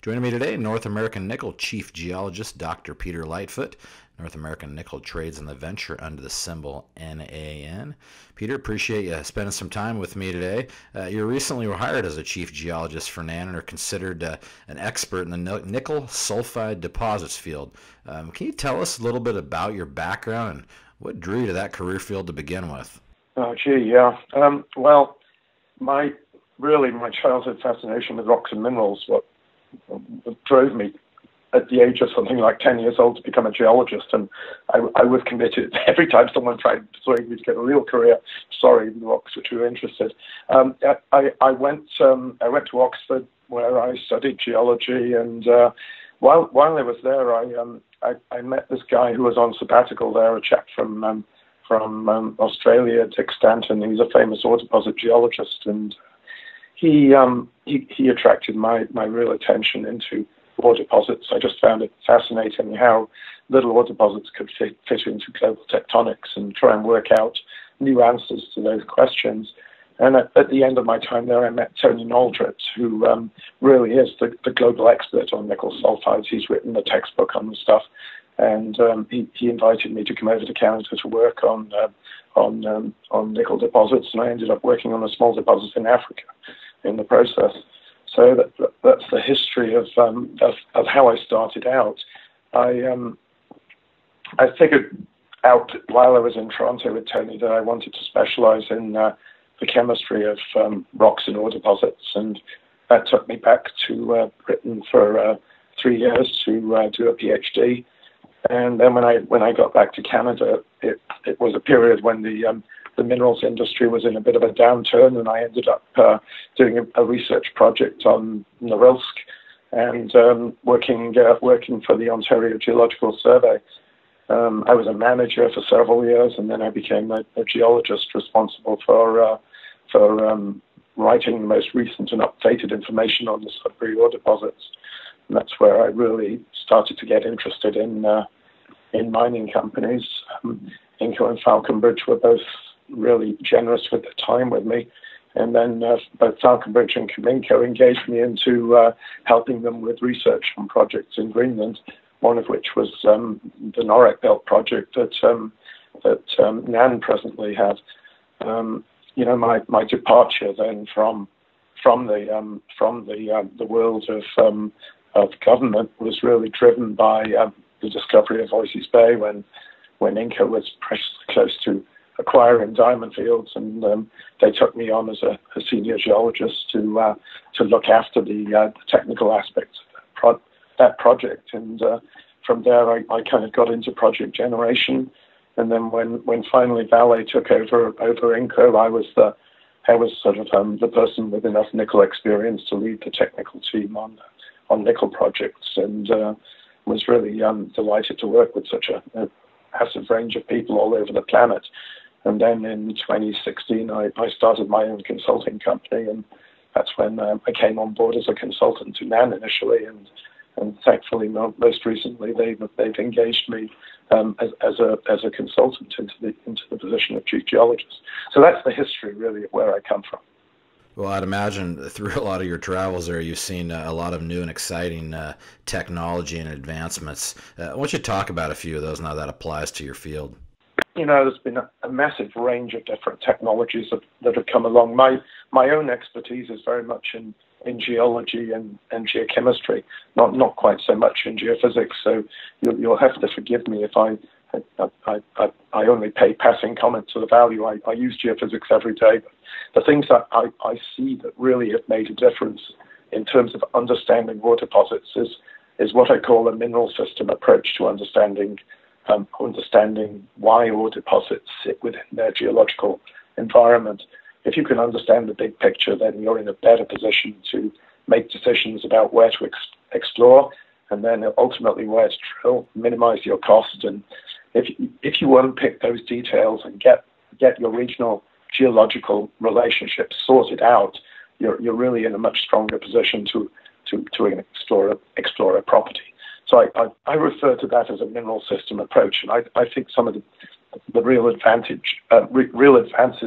Joining me today, North American Nickel Chief Geologist Dr. Peter Lightfoot. North American Nickel trades in the venture under the symbol NAN. Peter, appreciate you spending some time with me today. You recently were hired as a Chief Geologist for NAN and are considered an expert in the nickel sulfide deposits field. Can you tell us a little bit about your background and what drew you to that career field to begin with? Oh, gee, yeah. Well, my childhood fascination with rocks and minerals, what drove me at the age of something like 10 years old to become a geologist, and I was committed. Every time someone tried to persuade me to get a real career, sorry, the rocks were too interested. I went to Oxford where I studied geology, and while I was there, I met this guy who was on sabbatical there, a chap from Australia, Dick Stanton. He's a famous ore deposit geologist, and he attracted my real attention into ore deposits. I just found it fascinating how little ore deposits could fit into global tectonics and try and work out new answers to those questions. And at the end of my time there, I met Tony Naldrett, who really is the global expert on nickel sulfides. He's written a textbook on the stuff. And he invited me to come over to Canada to work on nickel deposits, and I ended up working on a small deposit in Africa in the process. So that's the history of how I started out. I figured out while I was in Toronto with Tony that I wanted to specialize in the chemistry of rocks and ore deposits, and that took me back to Britain for 3 years to do a PhD. And then when I got back to Canada, it was a period when the minerals industry was in a bit of a downturn, and I ended up doing a research project on Norilsk and working for the Ontario Geological Survey. I was a manager for several years, and then I became a geologist responsible for writing the most recent and updated information on the Sudbury ore deposits. And that's where I really started to get interested in mining companies. Inco and Falconbridge were both really generous with their time with me. And then both Falconbridge and Inco engaged me into helping them with research on projects in Greenland, one of which was the Norek Belt project that NAN presently has. My departure then from the world of government was really driven by the discovery of Voisey's Bay when Inca was precious close to acquiring diamond fields, and they took me on as a senior geologist to look after the technical aspects of that project. And from there, I kind of got into project generation. And then when finally Vale took over Inco, I was sort of the person with enough nickel experience to lead the technical team on nickel projects, and was really delighted to work with such a massive range of people all over the planet. And then in 2016, I started my own consulting company, and that's when I came on board as a consultant to NAN initially, and thankfully most recently they've engaged me as a consultant into the position of Chief Geologist. So that's the history really of where I come from. Well, I'd imagine through a lot of your travels there, you've seen a lot of new and exciting technology and advancements. Why don't you talk about a few of those and how that applies to your field? There's been a massive range of different technologies that have come along. My own expertise is very much in geology and geochemistry, not quite so much in geophysics. So you'll have to forgive me if I only pay passing comment to the value. I use geophysics every day, but the things that I see that really have made a difference in terms of understanding ore deposits is what I call a mineral system approach to understanding why ore deposits sit within their geological environment. If you can understand the big picture, then you're in a better position to make decisions about where to explore, and then ultimately where to drill, minimize your cost. And if you unpick those details and get your regional geological relationships sorted out, you're really in a much stronger position to explore a property. So I refer to that as a mineral system approach, and I think some of the real advances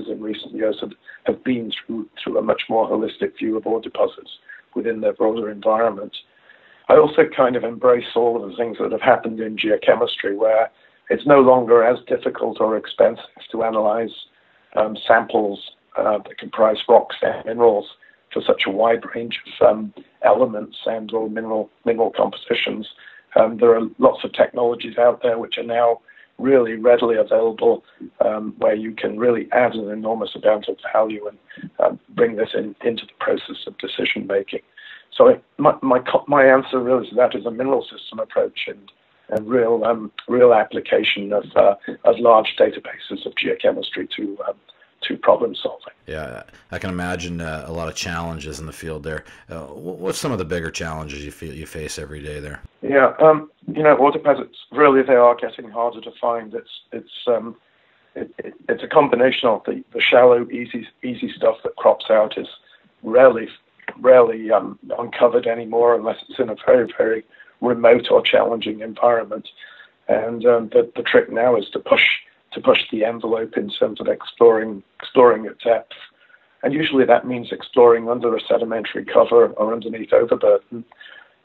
in recent years have been through a much more holistic view of ore deposits within their broader environment. I also kind of embrace all of the things that have happened in geochemistry, where it's no longer as difficult or expensive to analyze samples that comprise rocks and minerals for such a wide range of elements and or mineral compositions. There are lots of technologies out there which are now really readily available, where you can really add an enormous amount of value and bring this into the process of decision making. So my answer really to that is a mineral system approach and real application of large databases of geochemistry to problem solving. Yeah, I can imagine a lot of challenges in the field there. What's some of the bigger challenges you face every day there? Yeah, ore deposits really, they are getting harder to find. It's a combination of the shallow, easy stuff that crops out is rarely uncovered anymore unless it's in a very, very remote or challenging environment. And the trick now is to push the envelope in terms of exploring at depth. And usually that means exploring under a sedimentary cover or underneath overburden.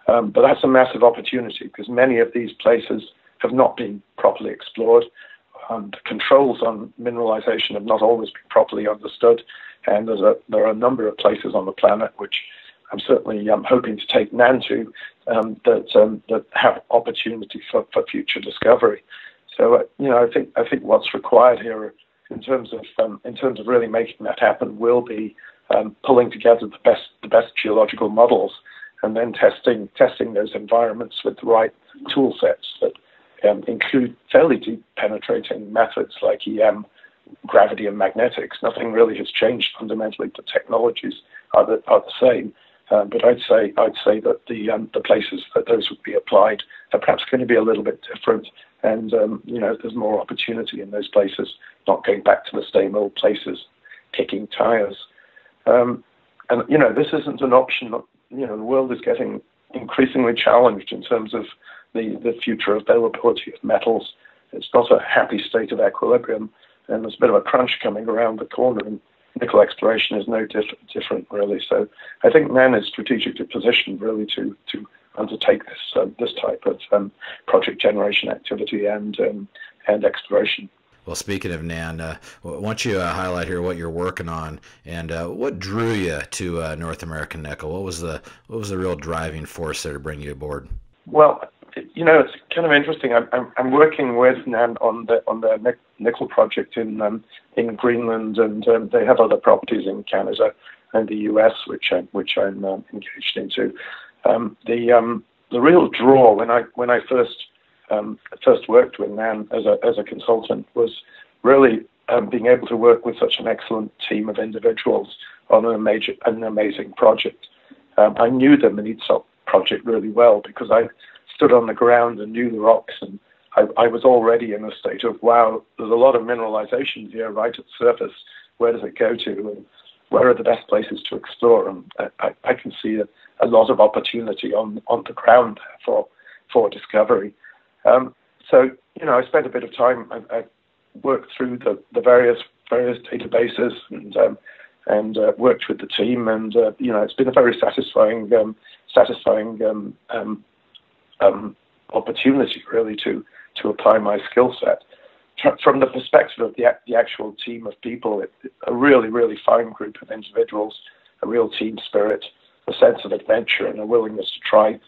But that's a massive opportunity because many of these places have not been properly explored. The controls on mineralization have not always been properly understood. And there are a number of places on the planet which I'm certainly hoping to take NAN to that have opportunity for future discovery. So I think what's required here in terms of really making that happen will be pulling together the best geological models and then testing those environments with the right tool sets that include fairly deep penetrating methods like EM, gravity, and magnetics. Nothing really has changed fundamentally. The technologies are the same. But I'd say that the places that those would be applied are perhaps going to be a little bit different, and there's more opportunity in those places, not going back to the same old places, kicking tires. This isn't an option. The world is getting increasingly challenged in terms of the future availability of metals. It's not a happy state of equilibrium, and there's a bit of a crunch coming around the corner. And nickel exploration is no different, really. So I think NAN is strategically positioned really to undertake this type of project generation activity and exploration. Well, speaking of NAN, why don't you highlight here what you're working on and what drew you to North American Nickel? What was the real driving force there to bring you aboard? Well, it's kind of interesting. I'm working with NAN on the nickel project in Greenland, and they have other properties in Canada and the US, which I'm engaged into. The real draw when I first worked with NAN as a consultant was really being able to work with such an excellent team of individuals on an amazing project. I knew the Miningclips project really well because I stood on the ground and knew the rocks, and I was already in a state of, wow, there's a lot of mineralization here right at the surface. Where does it go to, and where are the best places to explore? And I can see a lot of opportunity on the ground for discovery. So I spent a bit of time. I worked through the various databases and worked with the team, and it's been a very satisfying opportunity really to apply my skill set. From the perspective of the actual team of people, a really, really fine group of individuals, a real team spirit, a sense of adventure, and a willingness to try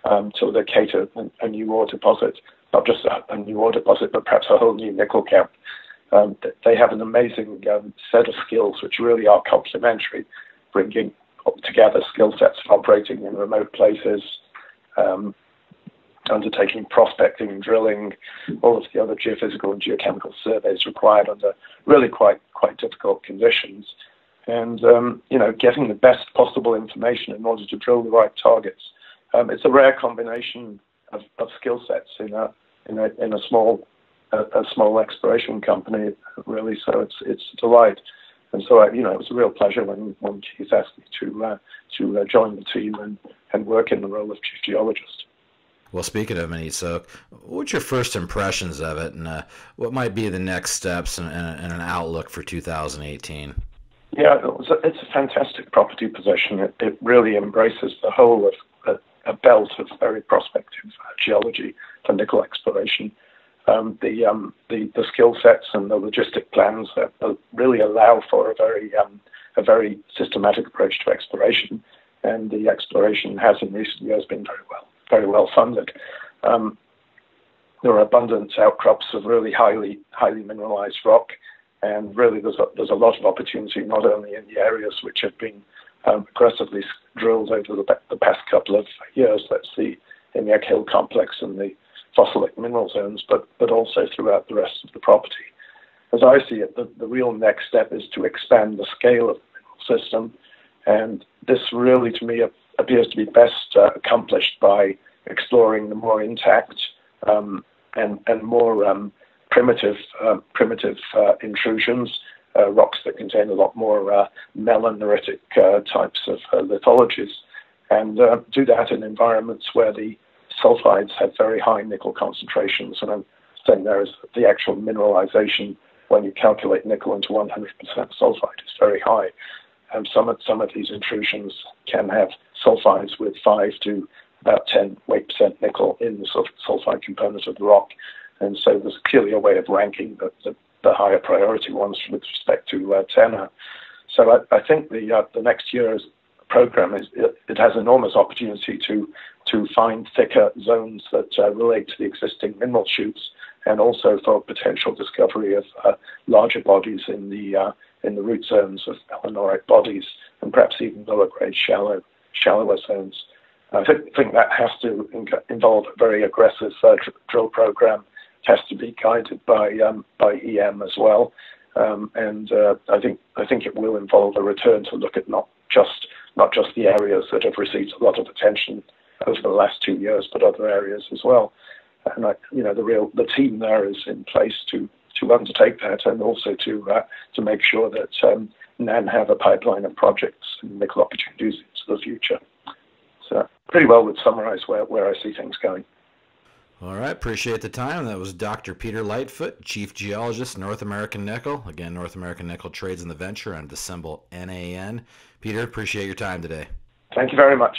to locate a new ore deposit, not just a new ore deposit, but perhaps a whole new nickel camp. They have an amazing set of skills which really are complementary, bringing together skill sets of operating in remote places, undertaking prospecting, drilling, all of the other geophysical and geochemical surveys required under really quite difficult conditions, and getting the best possible information in order to drill the right targets. It's a rare combination of skill sets in a small exploration company, really. So it's a delight, and so it was a real pleasure when Keith asked me to join the team and work in the role of chief geologist. Well, speaking of MiningClips, what's your first impressions of it, and what might be the next steps and an outlook for 2018? Yeah, it's a fantastic property position. It really embraces the whole of a belt of very prospective geology for nickel exploration. The skill sets and the logistic plans that really allow for a very systematic approach to exploration, and the exploration has in recent years been very well funded. There are abundant outcrops of really highly mineralized rock, and really there's a lot of opportunity not only in the areas which have been aggressively drilled over the past couple of years, let's see, in the Egg Hill complex and the fossilic mineral zones, but also throughout the rest of the property. As I see it, the real next step is to expand the scale of the mineral system, and this really, to me, appears to be best accomplished by exploring the more intact and more primitive intrusions, rocks that contain a lot more melaneritic types of lithologies, and do that in environments where the sulfides have very high nickel concentrations. And I'm saying there is the actual mineralization when you calculate nickel into 100% sulfide is very high. And some of these intrusions can have sulfides with 5 to about 10 weight percent nickel in the sulfide component of the rock. And so there's clearly a way of ranking the higher priority ones with respect to tenor. So I think the next year's program it has enormous opportunity to find thicker zones that relate to the existing mineral shoots, and also for potential discovery of larger bodies in the root zones of melanoric bodies, and perhaps even lower grade shallower zones. I think that has to involve a very aggressive drill program. It has to be guided by EM as well, and I think it will involve a return to look at not just the areas that have received a lot of attention over the last 2 years, but other areas as well. And the team there is in place to undertake that, and also to make sure that NAN have a pipeline of projects and nickel opportunities into the future. So pretty well would summarize where I see things going. All right, appreciate the time. That was Dr. Peter Lightfoot, Chief Geologist, North American Nickel. Again, North American Nickel trades in the venture under the symbol NAN. Peter, appreciate your time today. Thank you very much.